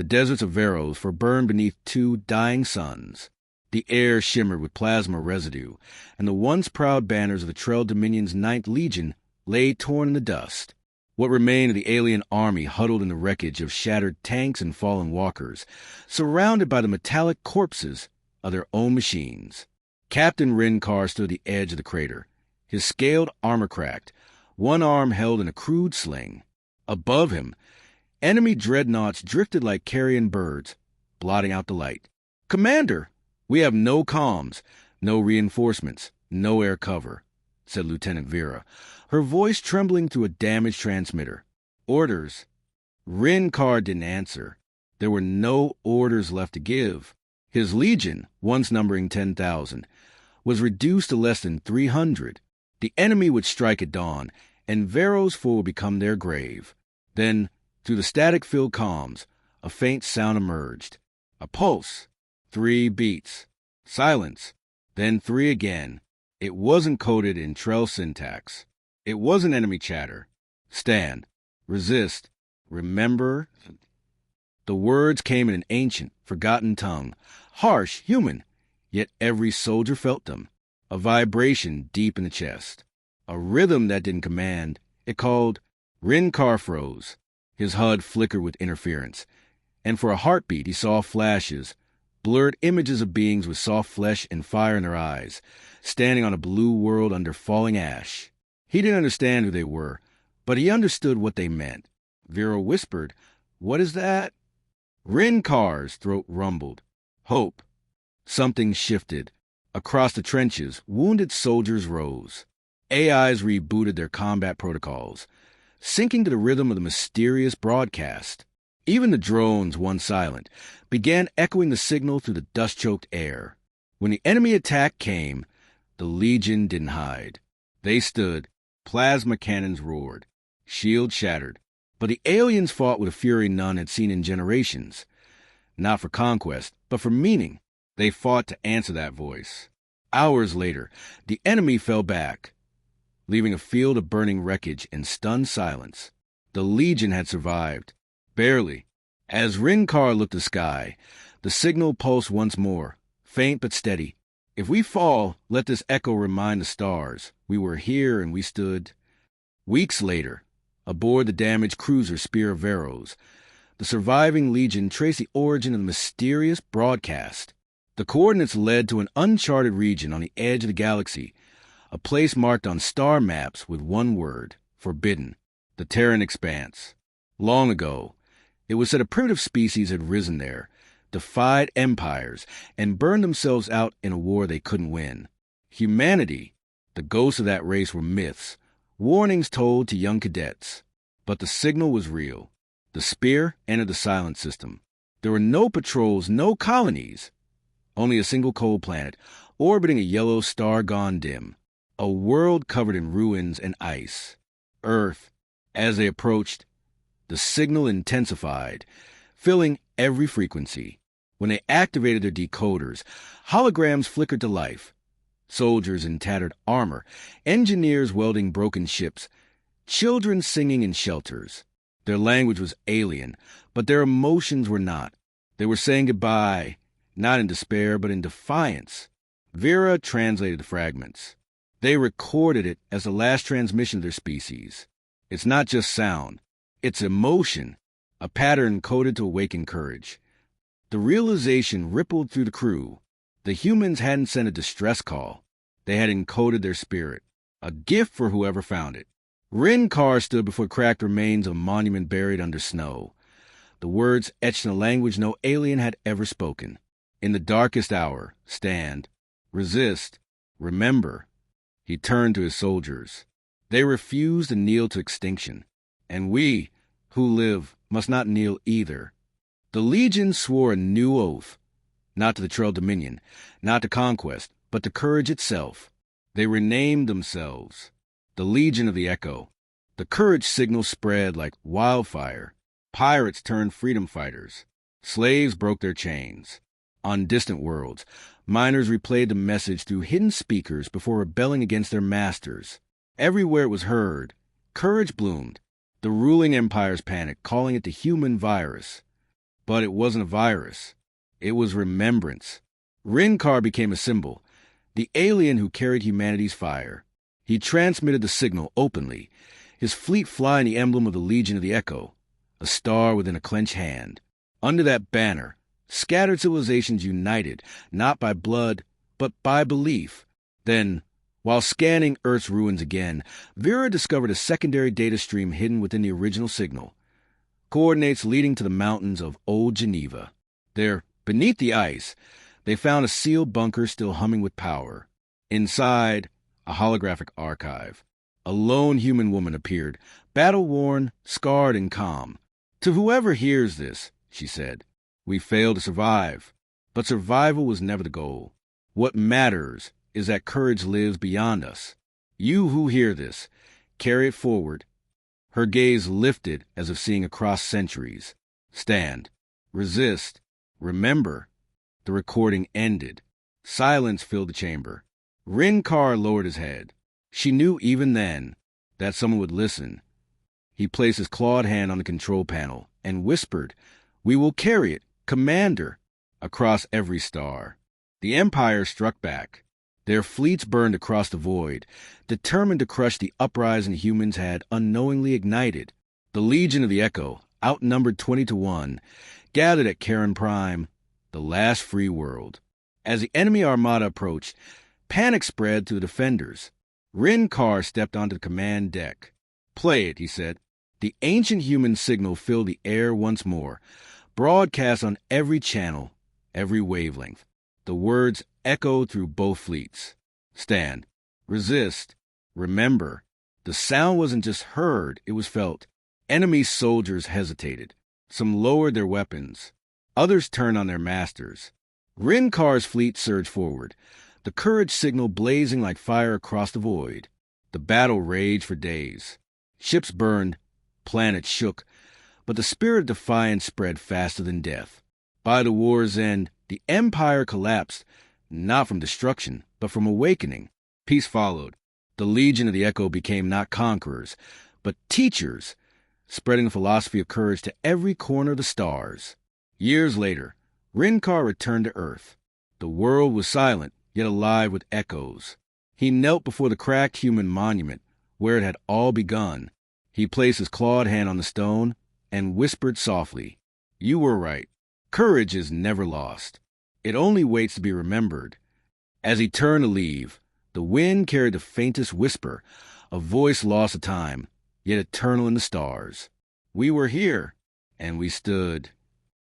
The deserts of Veros were burned beneath two dying suns. The air shimmered with plasma residue, and the once proud banners of the Trell Dominion's 9th Legion lay torn in the dust. What remained of the alien army huddled in the wreckage of shattered tanks and fallen walkers, surrounded by the metallic corpses of their own machines. Captain Rinkar stood at the edge of the crater, his scaled armor cracked, one arm held in a crude sling. Above him, enemy dreadnoughts drifted like carrion birds, blotting out the light. "Commander, we have no comms, no reinforcements, no air cover," said Lieutenant Vera, her voice trembling through a damaged transmitter. "Orders." Rinkar didn't answer. There were no orders left to give. His legion, once numbering 10,000, was reduced to less than 300. The enemy would strike at dawn, and Veros 4 would become their grave. Then, through the static-filled comms, a faint sound emerged. A pulse. 3 beats. Silence. Then 3 again. It wasn't coded in Trell syntax. It wasn't enemy chatter. Stand. Resist. Remember. The words came in an ancient, forgotten tongue. Harsh, human. Yet every soldier felt them. A vibration deep in the chest. A rhythm that didn't command. It called. Rinkar froze. His HUD flickered with interference. And for a heartbeat he saw flashes, blurred images of beings with soft flesh and fire in their eyes, standing on a blue world under falling ash. He didn't understand who they were, but he understood what they meant. Vera whispered, "What is that?" Rinkar's throat rumbled. Hope. Something shifted. Across the trenches, wounded soldiers rose. AIs rebooted their combat protocols, syncing to the rhythm of the mysterious broadcast. Even the drones, once silent, began echoing the signal through the dust-choked air. When the enemy attack came, the Legion didn't hide. They stood. Plasma cannons roared. Shields shattered. But the aliens fought with a fury none had seen in generations. Not for conquest, but for meaning. They fought to answer that voice. Hours later, the enemy fell back, leaving a field of burning wreckage and stunned silence. The Legion had survived. Barely. As Rinkar looked at the sky, the signal pulsed once more, faint but steady. If we fall, let this echo remind the stars. We were here and we stood. Weeks later, aboard the damaged cruiser Spear of Veros, the surviving Legion traced the origin of the mysterious broadcast. The coordinates led to an uncharted region on the edge of the galaxy, a place marked on star maps with one word, forbidden, the Terran expanse. Long ago, it was said a primitive species had risen there, defied empires, and burned themselves out in a war they couldn't win. Humanity, the ghosts of that race were myths, warnings told to young cadets. But the signal was real. The Spear entered the silent system. There were no patrols, no colonies. Only a single cold planet, orbiting a yellow star gone dim. A world covered in ruins and ice. Earth. As they approached, the signal intensified, filling every frequency. When they activated their decoders, holograms flickered to life. Soldiers in tattered armor, engineers welding broken ships, children singing in shelters. Their language was alien, but their emotions were not. They were saying goodbye, not in despair, but in defiance. Vera translated the fragments. They recorded it as the last transmission of their species. It's not just sound. It's emotion, a pattern coded to awaken courage. The realization rippled through the crew. The humans hadn't sent a distress call. They had encoded their spirit, a gift for whoever found it. Rinkar stood before cracked remains of a monument buried under snow. The words etched in a language no alien had ever spoken. In the darkest hour, stand, resist, remember. He turned to his soldiers. They refused to kneel to extinction. And we, who live, must not kneel either. The Legion swore a new oath, not to the Trell Dominion, not to conquest, but to courage itself. They renamed themselves the Legion of the Echo. The courage signal spread like wildfire. Pirates turned freedom fighters. Slaves broke their chains. On distant worlds, miners replayed the message through hidden speakers before rebelling against their masters. Everywhere it was heard, courage bloomed. The ruling empires panicked, calling it the human virus. But it wasn't a virus. It was remembrance. Rinkar became a symbol, the alien who carried humanity's fire. He transmitted the signal openly, his fleet flying the emblem of the Legion of the Echo, a star within a clenched hand. Under that banner, scattered civilizations united, not by blood, but by belief. Then, while scanning Earth's ruins again, Vera discovered a secondary data stream hidden within the original signal. Coordinates leading to the mountains of Old Geneva. There, beneath the ice, they found a sealed bunker still humming with power. Inside, a holographic archive. A lone human woman appeared, battle-worn, scarred, and calm. "To whoever hears this," she said, "we failed to survive. But survival was never the goal. What matters is that courage lives beyond us. You who hear this, carry it forward." Her gaze lifted as if seeing across centuries. Stand. Resist. Remember. The recording ended. Silence filled the chamber. Rinkar lowered his head. She knew even then that someone would listen. He placed his clawed hand on the control panel and whispered, "We will carry it, Commander," across every star. The Empire struck back. Their fleets burned across the void, determined to crush the uprising humans had unknowingly ignited. The Legion of the Echo, outnumbered 20-1, gathered at Charon Prime, the last free world. As the enemy armada approached, panic spread to the defenders. Rinkar stepped onto the command deck. "Play it," he said. The ancient human signal filled the air once more, broadcast on every channel, every wavelength. The words echoed through both fleets. Stand. Resist. Remember. The sound wasn't just heard, it was felt. Enemy soldiers hesitated. Some lowered their weapons. Others turned on their masters. Rinkar's fleet surged forward, the courage signal blazing like fire across the void. The battle raged for days. Ships burned, planets shook, but the spirit of defiance spread faster than death. By the war's end, the Empire collapsed, not from destruction, but from awakening. Peace followed. The Legion of the Echo became not conquerors, but teachers, spreading the philosophy of courage to every corner of the stars. Years later, Rinkar returned to Earth. The world was silent, yet alive with echoes. He knelt before the cracked human monument, where it had all begun. He placed his clawed hand on the stone and whispered softly, "You were right. Courage is never lost. It only waits to be remembered." As he turned to leave, the wind carried the faintest whisper, a voice lost to time, yet eternal in the stars. "We were here, and we stood."